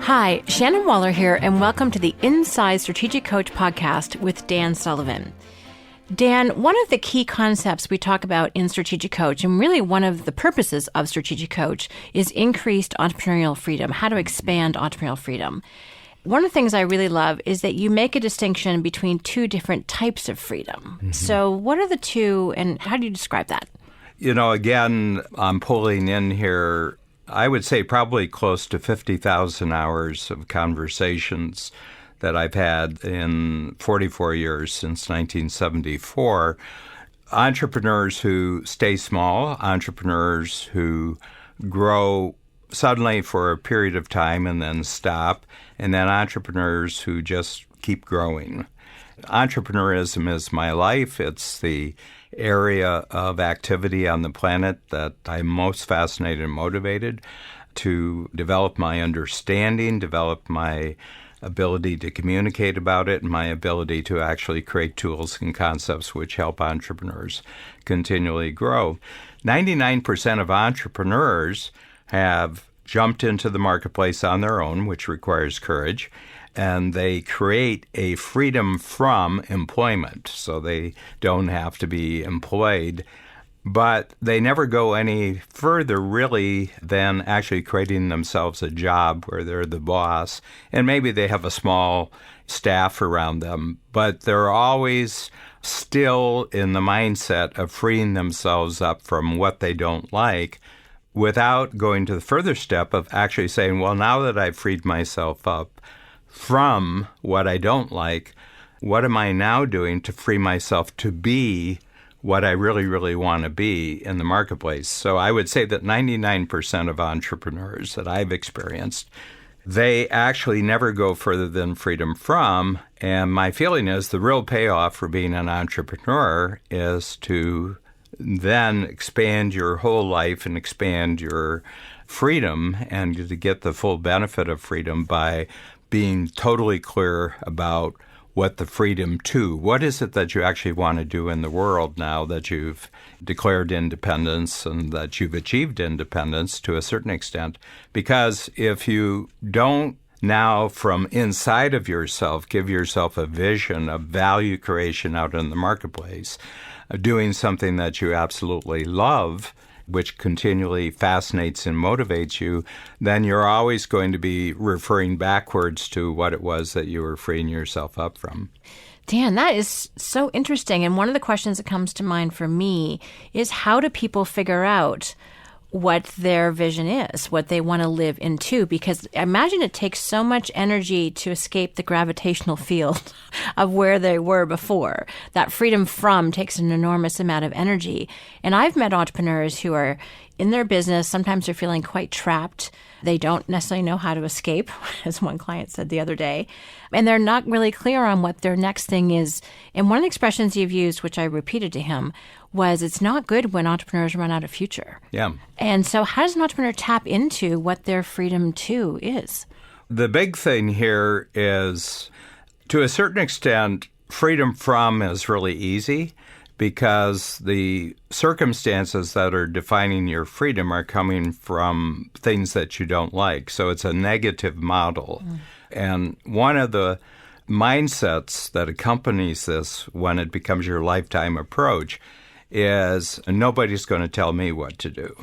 Hi, Shannon Waller here, and welcome to the Inside Strategic Coach podcast with Dan Sullivan. Dan, one of the key concepts we talk about in Strategic Coach, and really one of the purposes of Strategic Coach, is increased entrepreneurial freedom, how to expand entrepreneurial freedom. One of the things I really love is that you make a distinction between two different types of freedom. Mm-hmm. So what are the two, and how do you describe that? Again, I'm pulling in here, I would say probably close to 50,000 hours of conversations that I've had in 44 years since 1974. Entrepreneurs who stay small, entrepreneurs who grow suddenly for a period of time and then stop, and then entrepreneurs who just keep growing. Entrepreneurism is my life. It's the area of activity on the planet that I'm most fascinated and motivated to develop my understanding, develop my ability to communicate about it, and my ability to actually create tools and concepts which help entrepreneurs continually grow. 99% of entrepreneurs have jumped into the marketplace on their own, which requires courage, and they create a freedom from employment, so they don't have to be employed. But they never go any further, really, than actually creating themselves a job where they're the boss. And maybe they have a small staff around them, but they're always still in the mindset of freeing themselves up from what they don't like without going to the further step of actually saying, well, now that I've freed myself up from what I don't like, what am I now doing to free myself to be what I really, really want to be in the marketplace? So I would say that 99% of entrepreneurs that I've experienced, they actually never go further than freedom from. And my feeling is the real payoff for being an entrepreneur is to then expand your whole life and expand your freedom and to get the full benefit of freedom by being totally clear about what the freedom to, what is it that you actually want to do in the world now that you've declared independence and that you've achieved independence to a certain extent. Because if you don't now from inside of yourself give yourself a vision of value creation out in the marketplace, doing something that you absolutely love, which continually fascinates and motivates you, then you're always going to be referring backwards to what it was that you were freeing yourself up from. Dan, that is so interesting. And one of the questions that comes to mind for me is, how do people figure out what their vision is, what they want to live into? Because I imagine it takes so much energy to escape the gravitational field of where they were before. That freedom from takes an enormous amount of energy. And I've met entrepreneurs who are in their business. Sometimes they're feeling quite trapped. They don't necessarily know how to escape, as one client said the other day. And they're not really clear on what their next thing is. And one of the expressions you've used, which I repeated to him, was it's not good when entrepreneurs run out of future. Yeah. And so how does an entrepreneur tap into what their freedom to is? The big thing here is, to a certain extent, freedom from is really easy because the circumstances that are defining your freedom are coming from things that you don't like. So it's a negative model. And one of the mindsets that accompanies this when it becomes your lifetime approach is nobody's going to tell me what to do.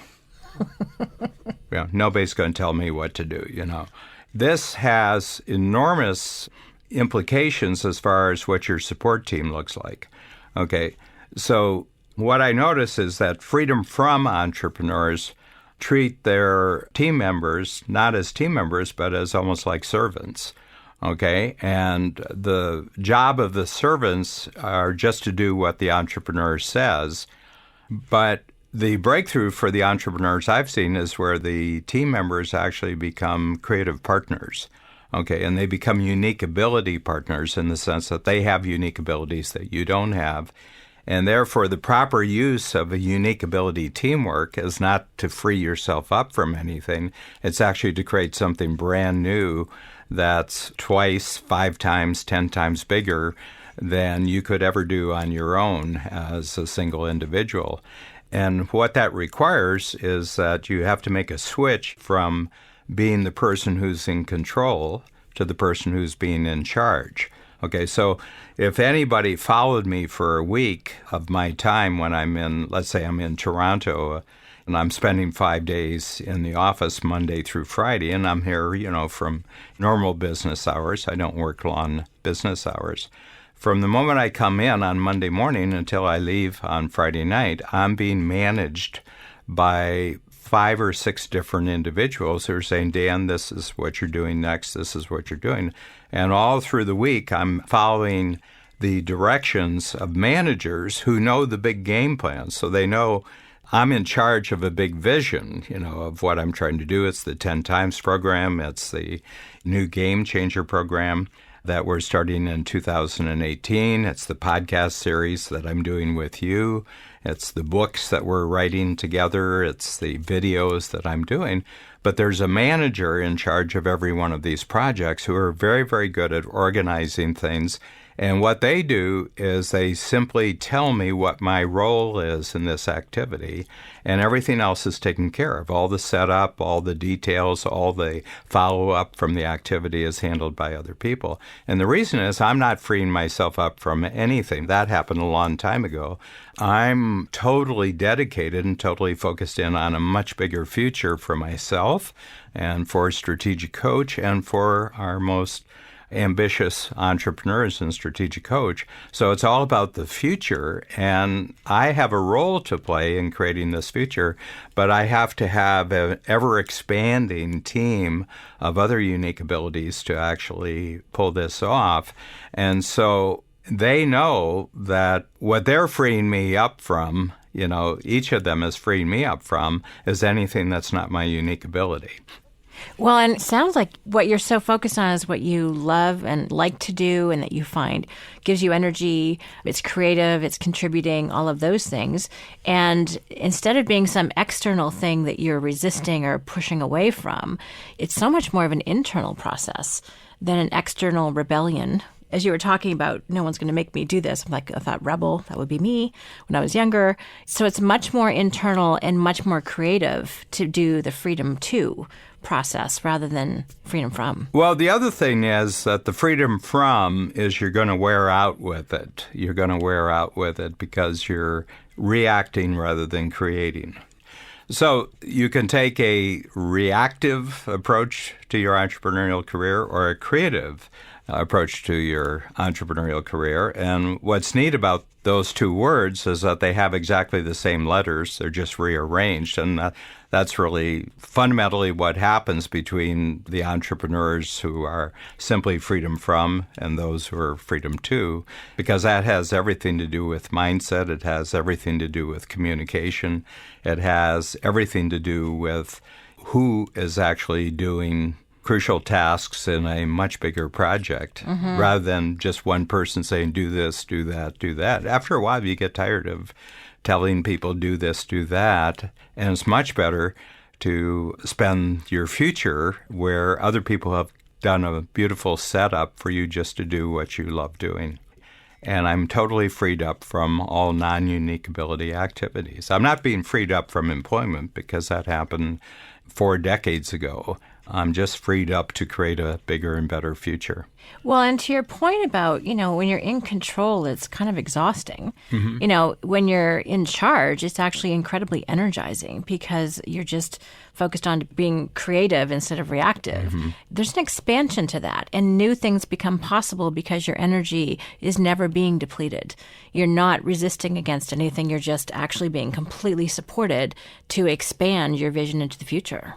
Nobody's going to tell me what to do, This has enormous implications as far as what your support team looks like. Okay, so what I notice is that freedom from entrepreneurs treat their team members not as team members, but as almost like servants. Okay, and the job of the servants are just to do what the entrepreneur says. But the breakthrough for the entrepreneurs I've seen is where the team members actually become creative partners. Okay, and they become unique ability partners in the sense that they have unique abilities that you don't have. And therefore, the proper use of a unique ability teamwork is not to free yourself up from anything. It's actually to create something brand new that's twice, 5 times, 10 times bigger than you could ever do on your own as a single individual. And what that requires is that you have to make a switch from being the person who's in control to the person who's being in charge. Okay, so if anybody followed me for a week of my time when I'm in, let's say I'm in Toronto, and I'm spending 5 days in the office Monday through Friday, and I'm here, from normal business hours. I don't work long business hours. From the moment I come in on Monday morning until I leave on Friday night, I'm being managed by 5 or 6 different individuals who are saying, Dan, this is what you're doing next, this is what you're doing. And all through the week, I'm following the directions of managers who know the big game plans. So they know I'm in charge of a big vision, of what I'm trying to do. It's the 10 Times program. It's the new Game Changer program that we're starting in 2018. It's the podcast series that I'm doing with you. It's the books that we're writing together. It's the videos that I'm doing. But there's a manager in charge of every one of these projects who are very, very good at organizing things. And what they do is they simply tell me what my role is in this activity, and everything else is taken care of. All the setup, all the details, all the follow-up from the activity is handled by other people. And the reason is I'm not freeing myself up from anything. That happened a long time ago. I'm totally dedicated and totally focused in on a much bigger future for myself and for Strategic Coach and for our most ambitious entrepreneurs and strategic coach. So it's all about the future, and I have a role to play in creating this future, but I have to have an ever-expanding team of other unique abilities to actually pull this off. And so they know that what they're freeing me up from, each of them is freeing me up from, is anything that's not my unique ability. Well, and it sounds like what you're so focused on is what you love and like to do and that you find gives you energy, it's creative, it's contributing, all of those things. And instead of being some external thing that you're resisting or pushing away from, it's so much more of an internal process than an external rebellion. As you were talking about, no one's going to make me do this. I'm like, I thought rebel, that would be me when I was younger. So it's much more internal and much more creative to do the freedom to process rather than freedom from. Well, the other thing is that the freedom from is you're going to wear out with it. You're going to wear out with it because you're reacting rather than creating. So you can take a reactive approach to your entrepreneurial career or a creative approach to your entrepreneurial career. And what's neat about those two words is that they have exactly the same letters. They're just rearranged. And that's really fundamentally what happens between the entrepreneurs who are simply freedom from and those who are freedom to, because that has everything to do with mindset. It has everything to do with communication. It has everything to do with who is actually doing crucial tasks in a much bigger project, rather than just one person saying, do this, do that, do that. After a while, you get tired of telling people, do this, do that. And it's much better to spend your future where other people have done a beautiful setup for you just to do what you love doing. And I'm totally freed up from all non-unique ability activities. I'm not being freed up from employment because that happened 4 decades ago. I'm just freed up to create a bigger and better future. Well, and to your point about, when you're in control, it's kind of exhausting. When you're in charge, it's actually incredibly energizing because you're just focused on being creative instead of reactive. There's an expansion to that, and new things become possible because your energy is never being depleted. You're not resisting against anything. You're just actually being completely supported to expand your vision into the future.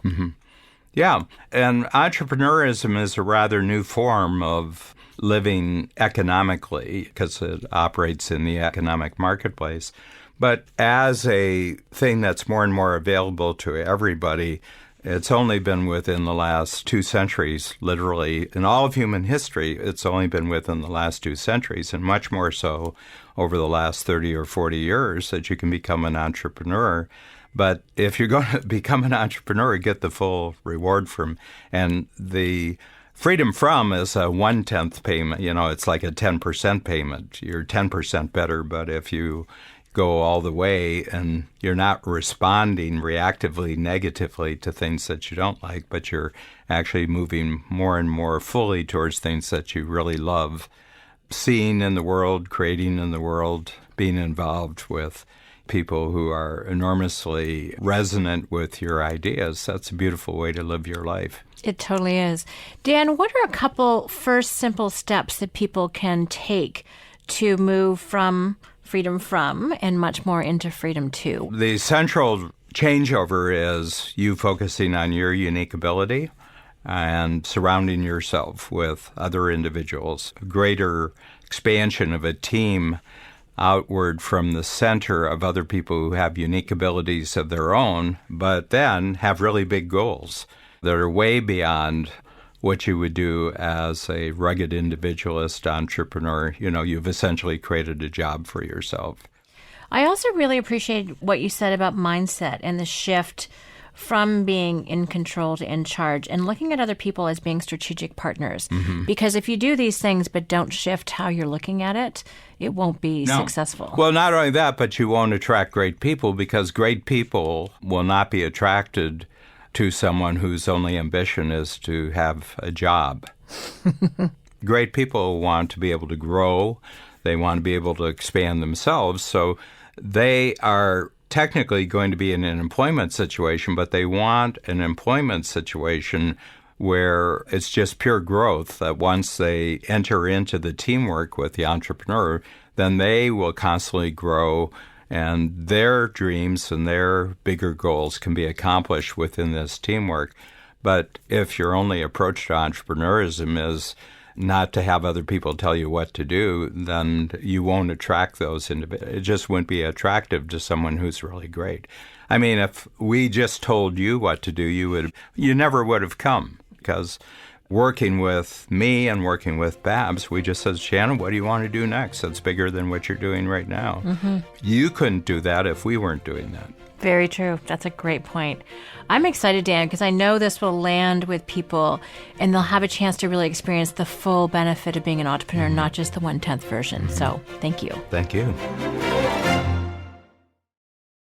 Yeah, and entrepreneurism is a rather new form of living economically because it operates in the economic marketplace. But as a thing that's more and more available to everybody, it's only been within the last 2 centuries, literally. In all of human history, it's only been within the last 2 centuries, and much more so over the last 30 or 40 years that you can become an entrepreneur. But if you're going to become an entrepreneur, get the full reward from, and the freedom from is a 1/10 payment. It's like a 10% payment. You're 10% better, but if you go all the way, and you're not responding reactively, negatively to things that you don't like, but you're actually moving more and more fully towards things that you really love, seeing in the world, creating in the world, being involved with people who are enormously resonant with your ideas. That's a beautiful way to live your life. It totally is. Dan, what are a couple first simple steps that people can take to move from freedom from and much more into freedom to? The central changeover is you focusing on your unique ability and surrounding yourself with other individuals, a greater expansion of a team outward from the center of other people who have unique abilities of their own, but then have really big goals that are way beyond what you would do as a rugged individualist entrepreneur. You've essentially created a job for yourself. I also really appreciate what you said about mindset and the shift from being in control to in charge and looking at other people as being strategic partners. Mm-hmm. Because if you do these things but don't shift how you're looking at it, it won't be successful. Well, not only that, but you won't attract great people, because great people will not be attracted to someone whose only ambition is to have a job. Great people want to be able to grow. They want to be able to expand themselves. So they are technically going to be in an employment situation, but they want an employment situation where it's just pure growth, that once they enter into the teamwork with the entrepreneur, then they will constantly grow, and their dreams and their bigger goals can be accomplished within this teamwork. But if your only approach to entrepreneurism is not to have other people tell you what to do, then you won't attract those individuals. It just wouldn't be attractive to someone who's really great. I mean, if we just told you what to do, you never would have come, because working with me and working with Babs, we just said, Shannon, what do you want to do next? That's bigger than what you're doing right now. Mm-hmm. You couldn't do that if we weren't doing that. Very true. That's a great point. I'm excited, Dan, because I know this will land with people and they'll have a chance to really experience the full benefit of being an entrepreneur, not just the 1/10 version. Mm-hmm. So thank you. Thank you.